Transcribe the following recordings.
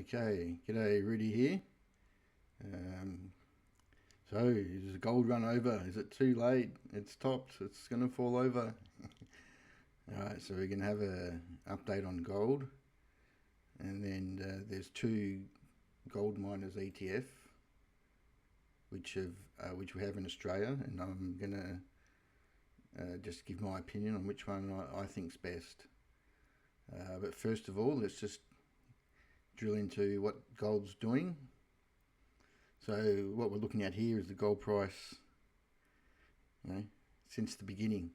Okay, g'day, Rudy here. Um, so, is the gold run over? Is it too late? It's topped. It's going to fall over. Alright, so we're going to have a update on gold, and then there's two gold miners ETF, which we have in Australia, and I'm going to just give my opinion on which one I think's best. But first of all, let's just drill into what gold's doing. So what we're looking at here is the gold price, since the beginning.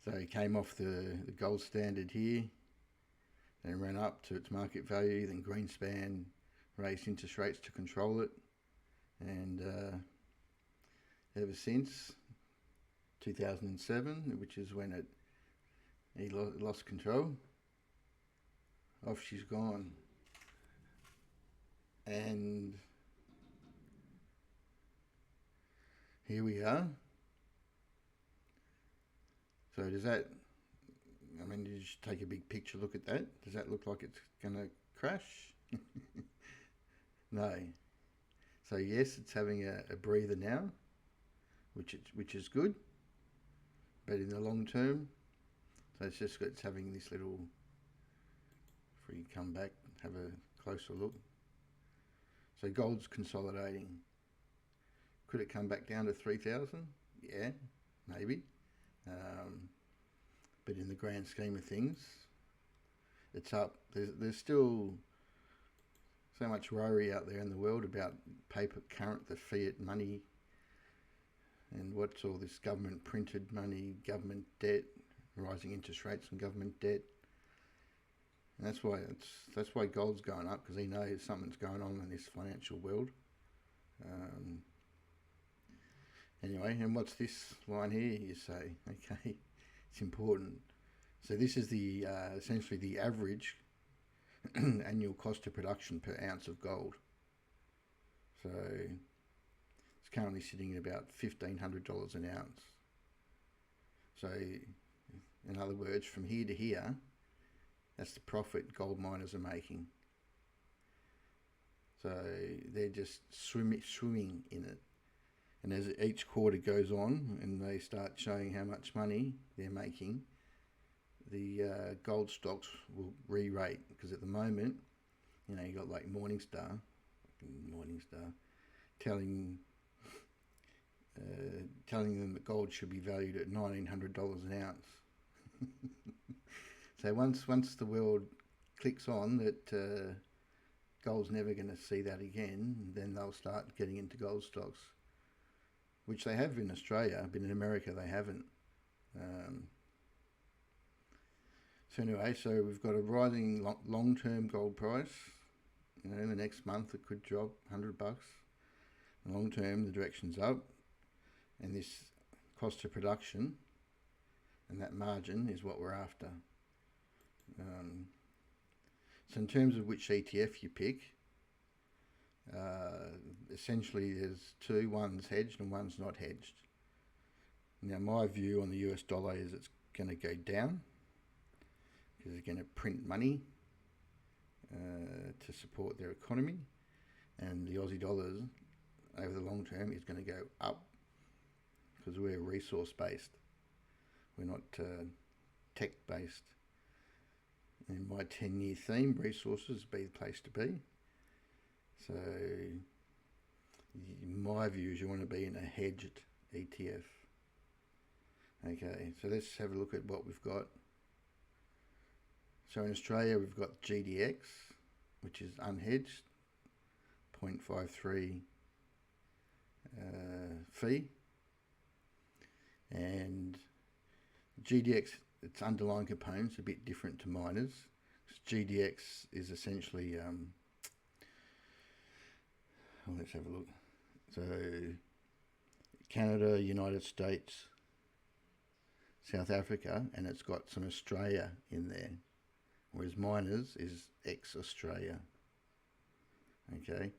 So it came off the gold standard here, then ran up to its market value, then Greenspan raised interest rates to control it, and ever since 2007, which is when he lost control, off she's gone. And here we are. So does that, you just take a big picture look at that. Does that look like it's going to crash? No. So yes, it's having a breather now, which is good. But in the long term, so it's having this little, if we come back, have a closer look. So gold's consolidating. Could it come back down to 3,000? Yeah, maybe. But in the grand scheme of things, it's up. There's still so much worry out there in the world about paper the fiat money, and what's all this government printed money, government debt, rising interest rates on government debt. And that's why gold's going up, because he knows something's going on in this financial world. Anyway, and what's this line here, you say? Okay, it's important. So this is the essentially the average annual cost of production per ounce of gold. So it's currently sitting at about $1,500 an ounce. So in other words, from here to here, that's the profit gold miners are making. So they're just swimming in it. And as each quarter goes on and they start showing how much money they're making, the gold stocks will re-rate. Because at the moment, you got like Morningstar telling them that gold should be valued at $1,900 an ounce. So once the world clicks on that gold's never going to see that again, then they'll start getting into gold stocks, which they have in Australia, but in America they haven't. So anyway, so we've got a rising long-term gold price. In the next month it could drop $100. Long term, the direction's up, and this cost of production and that margin is what we're after. So in terms of which ETF you pick, essentially there's two, one's hedged and one's not hedged. Now my view on the US dollar is it's going to go down because they're going to print money to support their economy, and the Aussie dollars over the long term is going to go up because we're resource based, we're not tech based. In my 10-year theme, resources be the place to be. So my view is you want to be in a hedged ETF. Okay, so let's have a look at what we've got. So in Australia we've got GDX, which is unhedged, 0.53 fee, and GDX, its underlying components are a bit different to miners. GDX is essentially, let's have a look. So Canada, United States, South Africa, and it's got some Australia in there, whereas miners is ex-Australia. Okay.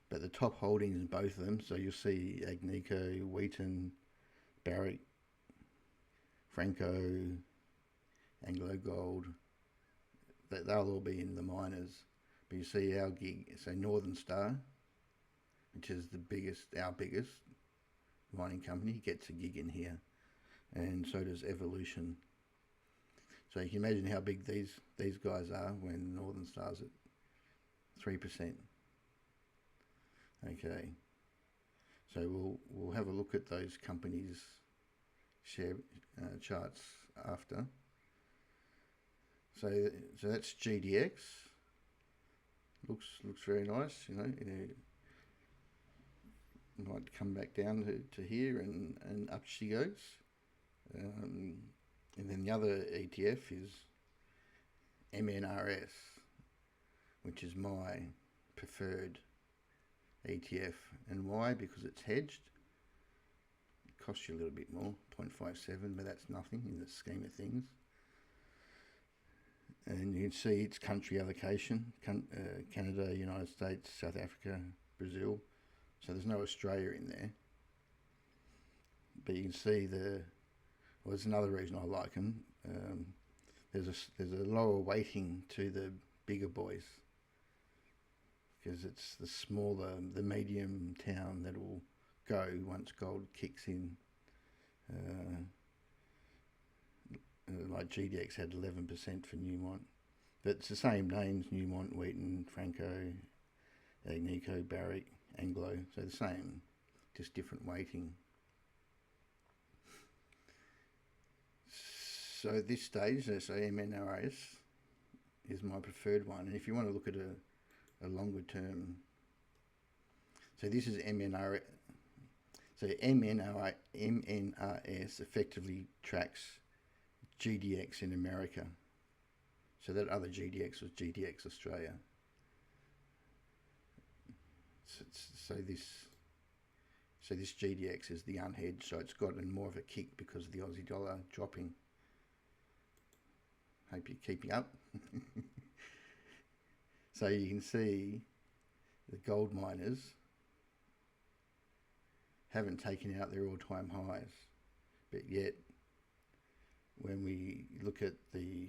But the top holdings in both of them, so you'll see Agnico, Wheaton, Barrick, Franco, Anglo Gold, they'll all be in the miners. But you see our gig, so Northern Star, which is our biggest mining company, gets a gig in here, and so does Evolution. So you can imagine how big these guys are when Northern Star's at 3%. Okay, so we'll have a look at those companies' share charts after. So that's GDX. Looks very nice, you know. Might come back down to here and up she goes. And then the other ETF is MNRS, which is my preferred ETF. And why? Because it's hedged. It costs you a little bit more, 0.57, but that's nothing in the scheme of things. And you can see its country allocation, Canada, United States, South Africa, Brazil. So there's no Australia in there. But you can see there's another reason I like them. There's a lower weighting to the bigger boys, because it's the smaller, the medium town that will go once gold kicks in. Like GDX had 11% for Newmont, but it's the same names: Newmont, Wheaton, Franco, Agnico, Barrick, Anglo, so the same, just different weighting. So at this stage, so MNRS is my preferred one, and if you want to look at a longer term, so this is MNRS. So MNRS effectively tracks GDX in America. So that other GDX was GDX Australia. So this GDX is the unhedged, so it's gotten more of a kick because of the Aussie dollar dropping. Hope you're keeping up. So you can see the gold miners haven't taken out their all-time highs, but yet when we look at the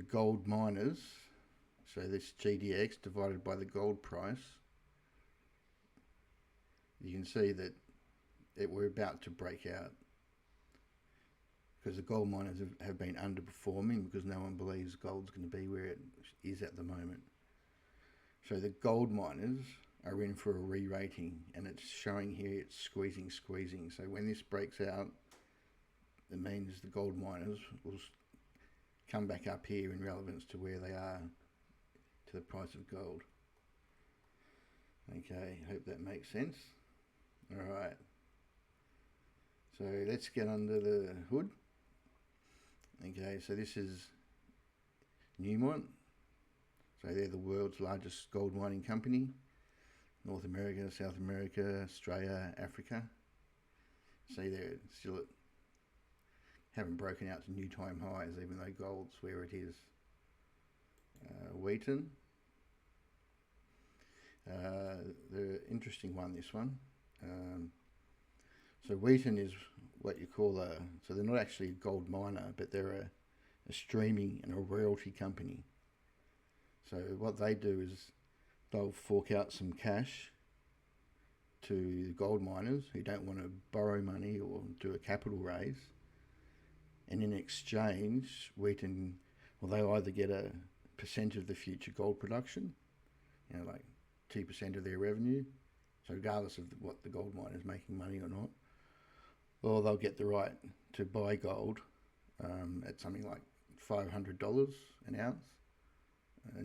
gold miners, so this GDX divided by the gold price, you can see that we're about to break out, because the gold miners have been underperforming because no one believes gold's going to be where it is at the moment. So the gold miners are in for a re-rating, and it's showing here it's squeezing. So when this breaks out, it means the gold miners will come back up here in relevance to where they are to the price of gold. Okay, hope that makes sense. All right. So let's get under the hood. Okay, so this is Newmont. So they're the world's largest gold mining company. North America, South America, Australia, Africa. See, they're still haven't broken out to new time highs, even though gold's where it is. Wheaton. The interesting one, this one. So Wheaton is what you call so they're not actually a gold miner, but they're a streaming and a royalty company. So what they do is they'll fork out some cash to the gold miners who don't want to borrow money or do a capital raise. And in exchange, Wheaton, they'll either get a percent of the future gold production, like 2% of their revenue, so regardless of what the gold miner is making money or not, or they'll get the right to buy gold at something like $500 an ounce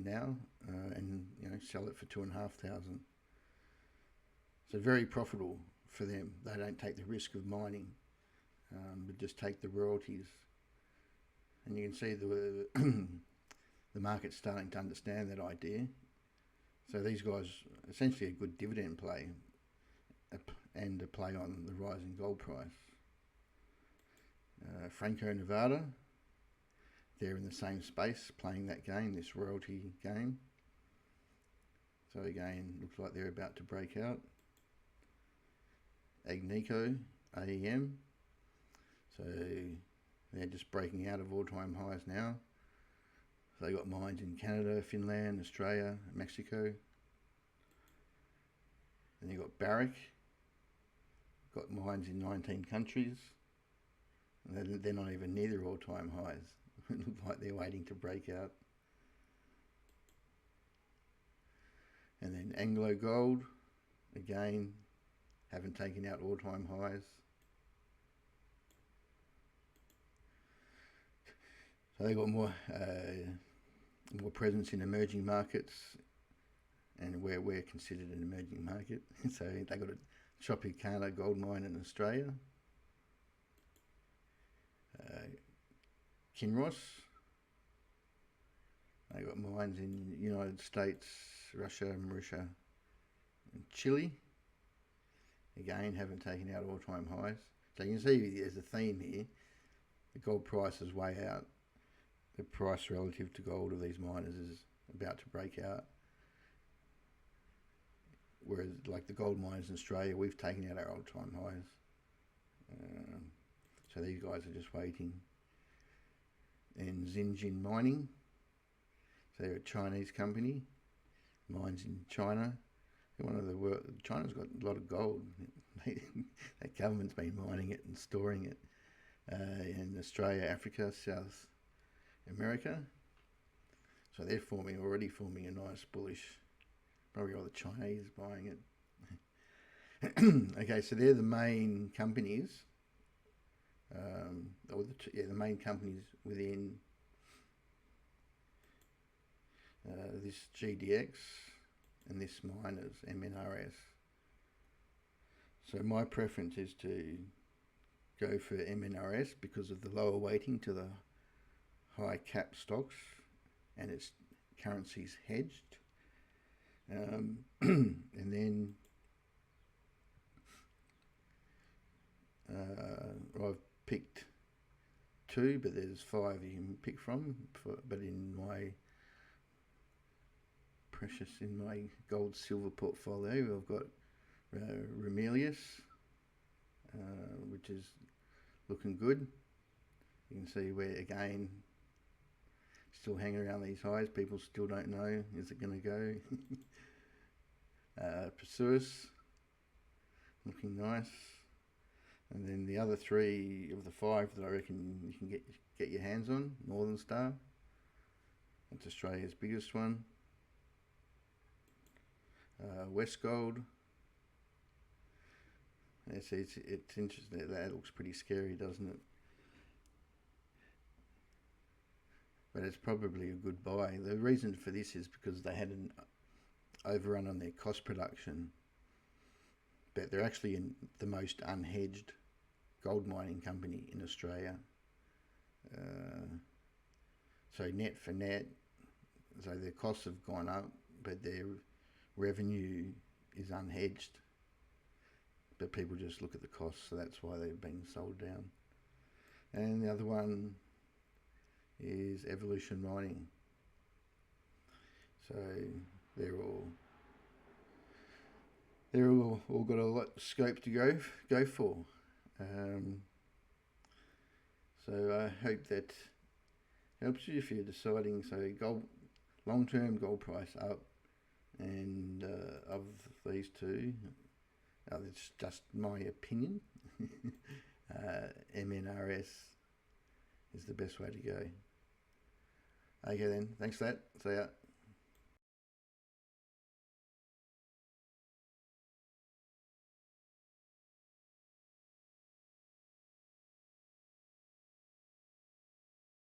now, and sell it for $2,500. So very profitable for them. They don't take the risk of mining, but just take the royalties. And you can see the market's starting to understand that idea. So these guys, essentially a good dividend play, and a play on the rising gold price. Franco Nevada, they're in the same space, playing that game, this royalty game. So again, looks like they're about to break out. Agnico, AEM. So they're just breaking out of all-time highs now. So they got mines in Canada, Finland, Australia, Mexico. Then you got Barrick, got mines in 19 countries. And they're not even near their all-time highs. It looks like they're waiting to break out. And then Anglo Gold, again, haven't taken out all-time highs. So they got more presence in emerging markets, and we're considered an emerging market. So they got a Tropicana gold mine in Australia. Kinross, they got mines in United States, Russia, Mauritius, and Chile. Again, haven't taken out all-time highs. So you can see there's a theme here. The gold price is way out. The price relative to gold of these miners is about to break out. Whereas like the gold mines in Australia, we've taken out our all-time highs. So these guys are just waiting. And Xinjiang Mining, so they're a Chinese company, mines in China. They're one of the world. China's got a lot of gold. That government's been mining it and storing it in Australia, Africa, South America. So they're already forming a nice bullish. Probably all the Chinese buying it. Okay, so they're the main companies. The main companies within this GDX and this miners MNRS. So my preference is to go for MNRS because of the lower weighting to the high cap stocks and its currencies hedged. And then I've picked 2, but there's 5 you can pick from. But in my gold silver portfolio, I've got Ramelius, which is looking good. You can see where again still hanging around these highs. People still don't know, is it going to go? Perseus, looking nice. And then the other 3 of the 5 that I reckon you can get your hands on, Northern Star. That's Australia's biggest one. Westgold. It's interesting. That looks pretty scary, doesn't it? But it's probably a good buy. The reason for this is because they had an overrun on their cost production, but they're actually the most unhedged gold mining company in Australia. So net for net, so their costs have gone up, but their revenue is unhedged. But people just look at the costs, so that's why they've been sold down. And the other one is Evolution Mining. So they're all got a lot of scope to go for. So I hope that helps you if you're deciding. So long-term gold price up, and of these 2, it's just my opinion. MNRS is the best way to go. Okay then, thanks for that. See ya.